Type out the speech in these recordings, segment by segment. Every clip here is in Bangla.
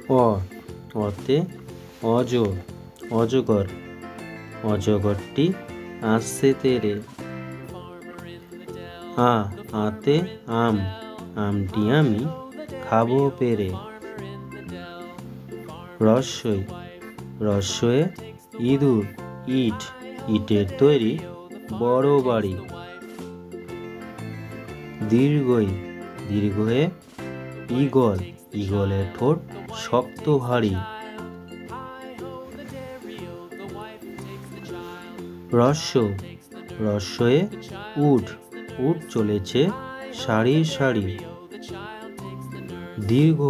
অ অতে অজর অজগর অজগরটি আসছে তেরে। আতে আম আমটি আমি খাবো পেরে। রস্বই রস্বয়ে ইঁদুর ইট ইটের তৈরি বড় বাড়ি। দীর্ঘই দীর্ঘয়ে ঈগল ঈগলের ঠোঁট শক্ত ভারী। রস্য রস্যয়ে উট উট চলেছে সারি সারি। দীর্ঘ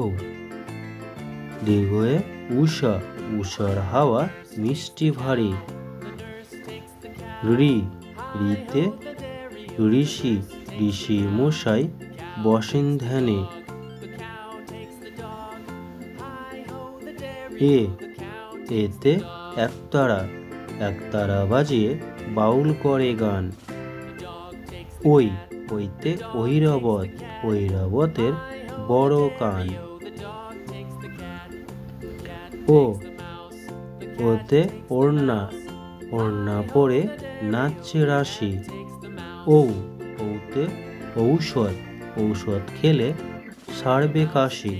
দীর্ঘয়ে উষা উষার হাওয়া মিষ্টি ভারী। ঋ ঋতে ঋষি ঋষি মশাই বসেন ধ্যানে। এতে একতারা একতারা বাজিয়ে বাউল করে গান। ওইতে ঐরাবত ঐরাবতের বড় কান। ওতে ওড়না ওড়না পরে নাচছে রাশি। ওতে ঔষধ ঔষধ খেলে সারবে কাশি।